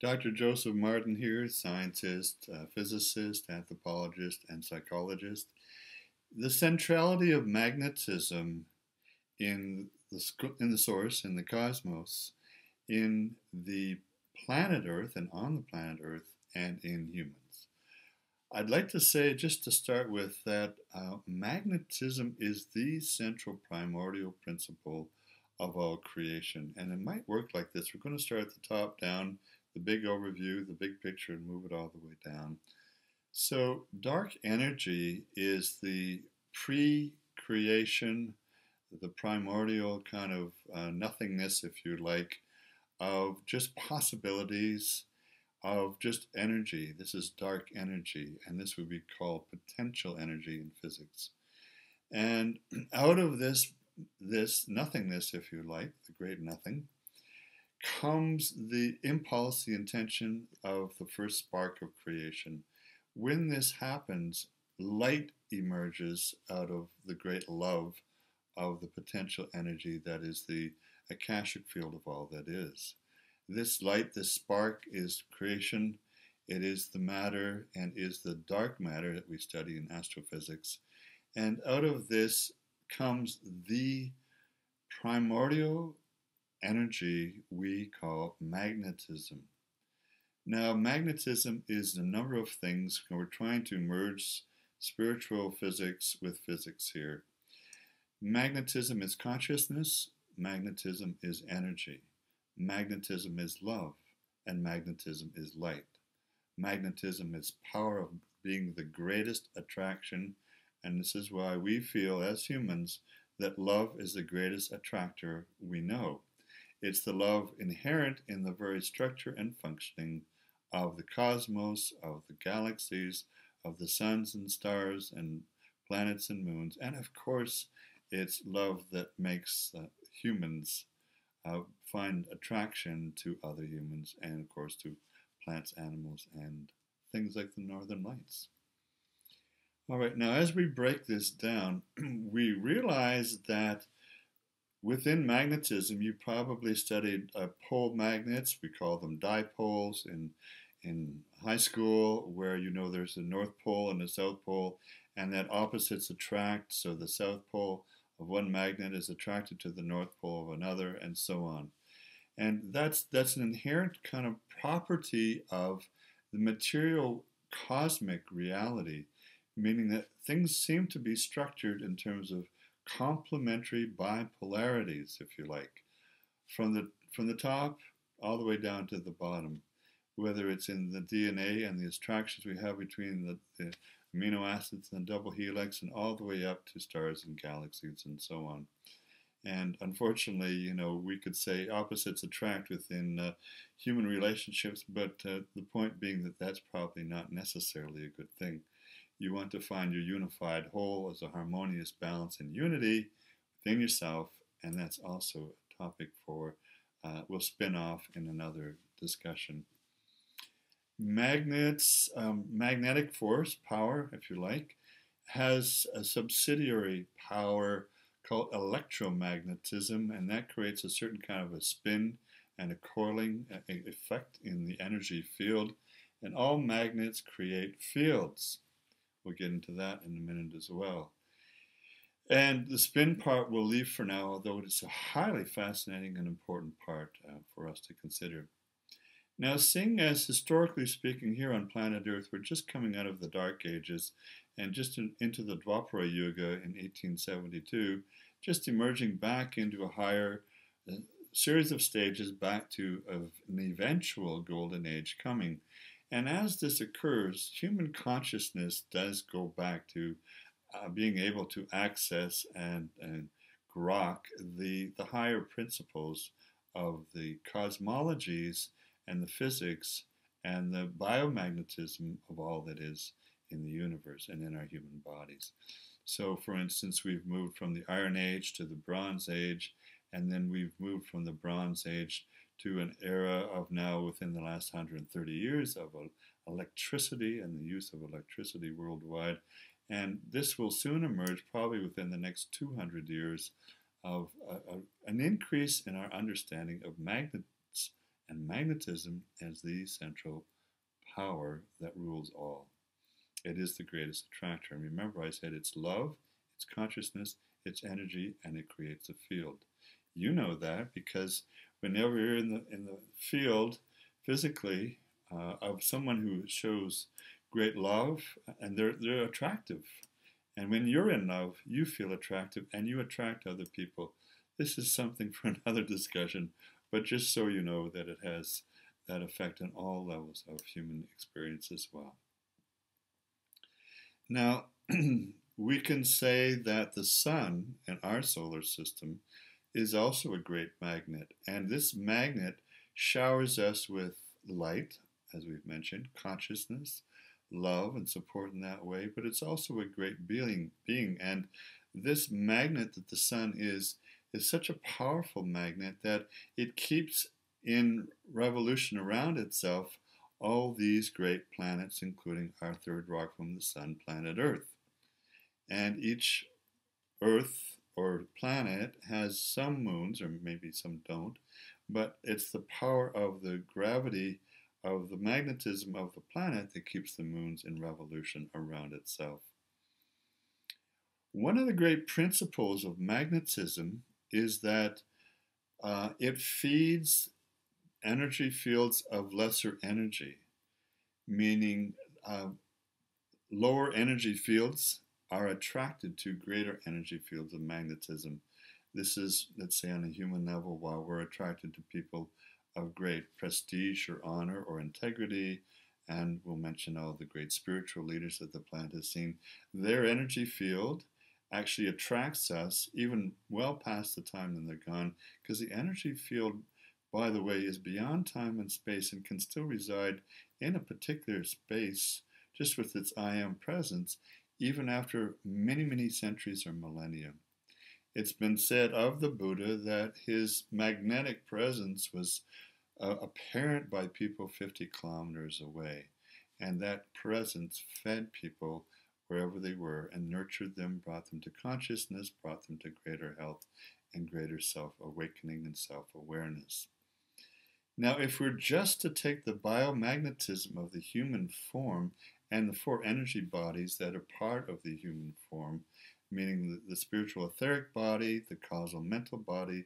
Dr. Joseph Martin here, scientist, physicist, anthropologist, and psychologist. The centrality of magnetism in the source, in the cosmos, in the planet Earth and on the planet Earth and in humans. I'd like to say, just to start with, that magnetism is the central primordial principle of all creation. And it might work like this. We're going to start at the top down, the big overview, the big picture, and move it all the way down. So, dark energy is the pre creation, the primordial kind of nothingness, if you like, of just possibilities, of just energy. This is dark energy, and this would be called potential energy in physics. And out of this nothingness, if you like, the great nothing, comes the impulse, the intention of the first spark of creation. When this happens, light emerges out of the great love of the potential energy that is the Akashic field of all that is. This light, this spark, is creation. It is the matter and is the dark matter that we study in astrophysics. And out of this comes the primordial energy we call magnetism. Now, magnetism is a number of things. We're trying to merge spiritual physics with physics here. Magnetism is consciousness, magnetism is energy, magnetism is love, and magnetism is light. Magnetism is power of being the greatest attraction, and this is why we feel as humans that love is the greatest attractor we know. It's the love inherent in the very structure and functioning of the cosmos, of the galaxies, of the suns and stars and planets and moons, and of course, it's love that makes humans find attraction to other humans and, of course, to plants, animals, and things like the northern lights. All right, now as we break this down, we realize that within magnetism, you probably studied pole magnets. We call them dipoles in high school, where you know there's a North Pole and a South Pole, and that opposites attract. So the South Pole of one magnet is attracted to the North Pole of another, and so on. And that's an inherent kind of property of the material cosmic reality, meaning that things seem to be structured in terms of complementary bipolarities, if you like, from the top all the way down to the bottom, whether it's in the DNA and the attractions we have between the amino acids and the double helix, and all the way up to stars and galaxies and so on. And unfortunately, you know, we could say opposites attract within human relationships, but the point being that that's probably not necessarily a good thing. You want to find your unified whole as a harmonious balance and unity within yourself, and that's also a topic for, we'll spin off in another discussion. Magnets, magnetic force, power, if you like, has a subsidiary power called electromagnetism, and that creates a certain kind of a spin and a coiling effect in the energy field. And all magnets create fields. We'll get into that in a minute as well. And the spin part we'll leave for now, although it is a highly fascinating and important part for us to consider. Now, seeing as historically speaking here on planet Earth, we're just coming out of the Dark Ages and just into the Dwapara Yuga in 1872, just emerging back into a higher series of stages back to an eventual golden age coming. And as this occurs, human consciousness does go back to being able to access and grok the higher principles of the cosmologies and the physics and the biomagnetism of all that is in the universe and in our human bodies. So, for instance, we've moved from the Iron Age to the Bronze Age, and then we've moved from the Bronze Age to an era of now, within the last 130 years, of electricity and the use of electricity worldwide. And this will soon emerge, probably within the next 200 years, of an increase in our understanding of magnets and magnetism as the central power that rules all. It is the greatest attractor. And remember, I said it's love, it's consciousness, it's energy, and it creates a field. You know that because whenever you're in the field physically of someone who shows great love, and they're attractive. And when you're in love, you feel attractive and you attract other people. This is something for another discussion, but just so you know that it has that effect on all levels of human experience as well. Now, we can say that the sun in our solar system is also a great magnet, and this magnet showers us with light, as we've mentioned, consciousness, love, and support in that way, but it's also a great being. And this magnet that the sun is such a powerful magnet that it keeps in revolution around itself all these great planets, including our third rock from the sun, planet Earth. And each Earth or planet has some moons, or maybe some don't, but it's the power of the gravity of the magnetism of the planet that keeps the moons in revolution around itself. One of the great principles of magnetism is that it feeds energy fields of lesser energy, meaning lower energy fields are attracted to greater energy fields of magnetism. This is, let's say, on a human level, while we're attracted to people of great prestige or honor or integrity, and we'll mention all the great spiritual leaders that the planet has seen, their energy field actually attracts us even well past the time when they're gone, because the energy field, by the way, is beyond time and space and can still reside in a particular space just with its I am presence, even after many, many centuries or millennia. It's been said of the Buddha that his magnetic presence was apparent by people 50 kilometers away, and that presence fed people wherever they were and nurtured them, brought them to consciousness, brought them to greater health and greater self-awakening and self-awareness. Now, if we're just to take the biomagnetism of the human form and the four energy bodies that are part of the human form, meaning the spiritual etheric body, the causal mental body,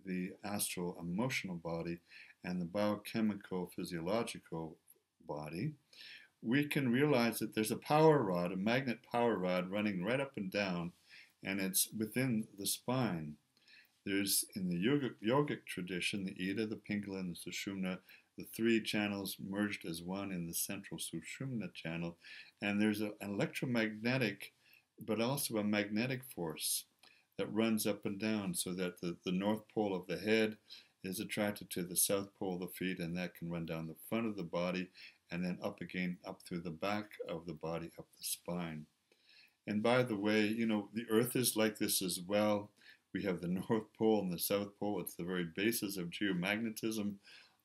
the astral emotional body, and the biochemical physiological body, we can realize that there's a power rod, a magnet power rod running right up and down, and it's within the spine. There's, in the yogic tradition, the Ida, the Pingala, and the Sushumna, the three channels merged as one in the central Sushumna channel, and there's an electromagnetic, but also a magnetic force that runs up and down, so that the north pole of the head is attracted to the south pole of the feet, and that can run down the front of the body, and then up again, up through the back of the body, up the spine. And by the way, you know, the Earth is like this as well. We have the North Pole and the South Pole. It's the very basis of geomagnetism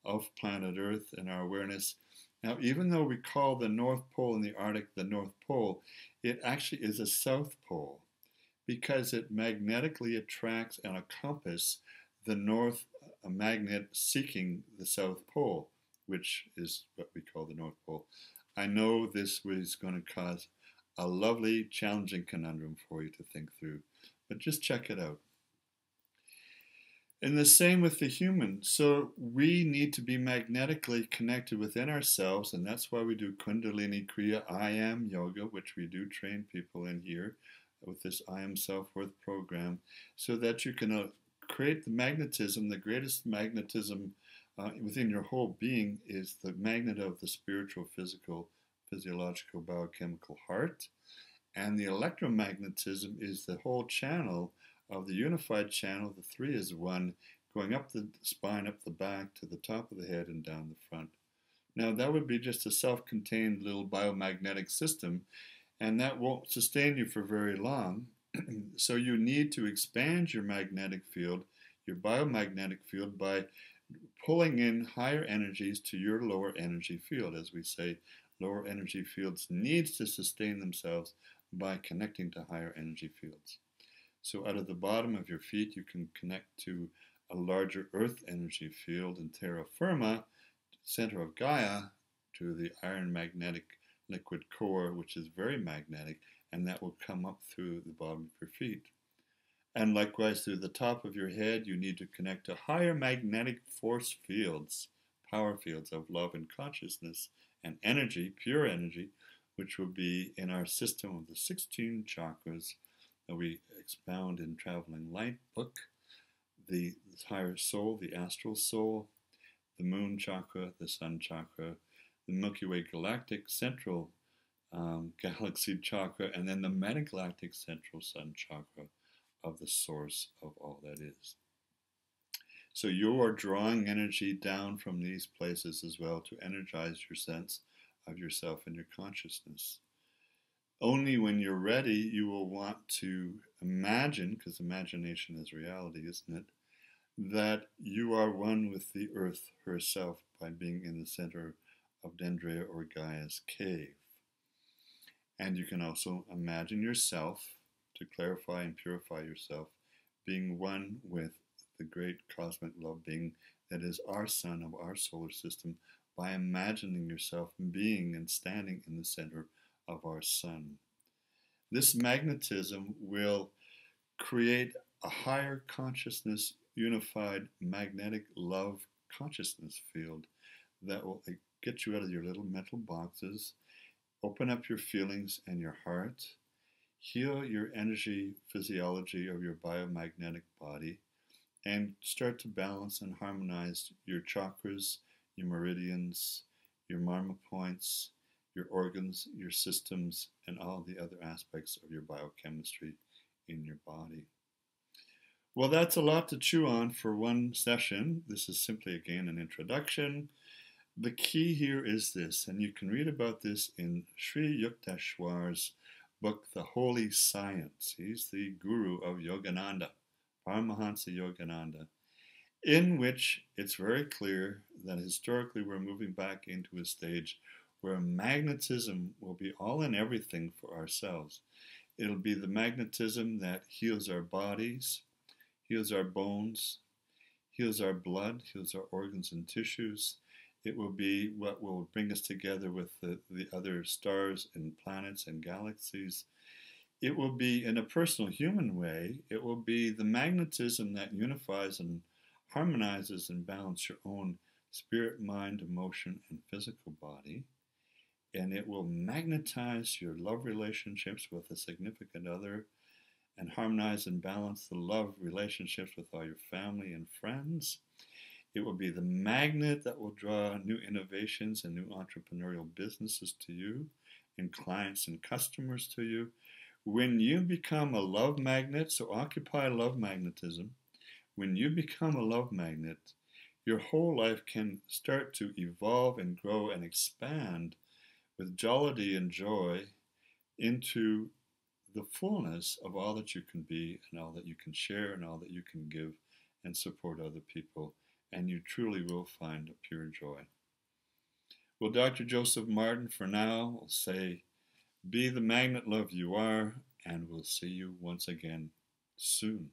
of planet Earth and our awareness. Now, even though we call the North Pole in the Arctic the North Pole, it actually is a South Pole because it magnetically attracts on a compass the North magnet seeking the South Pole, which is what we call the North Pole. I know this was going to cause a lovely, challenging conundrum for you to think through, but just check it out. And the same with the human. So we need to be magnetically connected within ourselves, and that's why we do Kundalini Kriya I Am Yoga, which we do train people in here with this I Am Self-Worth program, so that you can create the magnetism. The greatest magnetism within your whole being is the magnet of the spiritual, physical, physiological, biochemical heart. And the electromagnetism is the whole channel of the unified channel. The three is one, going up the spine, up the back, to the top of the head, and down the front. Now, that would be just a self-contained little biomagnetic system, and that won't sustain you for very long. So you need to expand your magnetic field, your biomagnetic field, by pulling in higher energies to your lower energy field. As we say, lower energy fields needs to sustain themselves by connecting to higher energy fields. So out of the bottom of your feet, you can connect to a larger earth energy field in terra firma, center of Gaia to the iron magnetic liquid core, which is very magnetic, and that will come up through the bottom of your feet. And likewise, through the top of your head, you need to connect to higher magnetic force fields, power fields of love and consciousness and energy, pure energy, which will be in our system of the 16 chakras that we expound in Traveling Light book, the higher soul, the astral soul, the moon chakra, the sun chakra, the Milky Way Galactic central galaxy chakra, and then the metagalactic central sun chakra of the source of all that is. So you are drawing energy down from these places as well to energize your sense of yourself and your consciousness. Only when you're ready, you will want to imagine, because imagination is reality, isn't it, that you are one with the earth herself by being in the center of Dendrea or Gaia's cave. And you can also imagine yourself, to clarify and purify yourself, being one with the great cosmic love being that is our sun of our solar system, by imagining yourself being and standing in the center of our sun. This magnetism will create a higher consciousness, unified magnetic love consciousness field that will get you out of your little mental boxes, open up your feelings and your heart, heal your energy physiology of your biomagnetic body, and start to balance and harmonize your chakras, your meridians, your marma points, your organs, your systems, and all the other aspects of your biochemistry in your body. Well, that's a lot to chew on for one session. This is simply, again, an introduction. The key here is this, and you can read about this in Sri Yukteswar's book, The Holy Science. He's the guru of Yogananda, Paramahansa Yogananda, in which it's very clear that historically we're moving back into a stage where magnetism will be all and everything for ourselves. It'll be the magnetism that heals our bodies, heals our bones, heals our blood, heals our organs and tissues. It will be what will bring us together with the other stars and planets and galaxies. It will be, in a personal human way, it will be the magnetism that unifies and harmonizes and balances your own spirit, mind, emotion, and physical body. And it will magnetize your love relationships with a significant other and harmonize and balance the love relationships with all your family and friends. It will be the magnet that will draw new innovations and new entrepreneurial businesses to you, and clients and customers to you. When you become a love magnet, so occupy love magnetism, when you become a love magnet, your whole life can start to evolve and grow and expand with jollity and joy into the fullness of all that you can be and all that you can share and all that you can give and support other people. And you truly will find a pure joy. Well, Dr. Joseph Martin, for now, will say, be the magnet love you are, and we'll see you once again soon.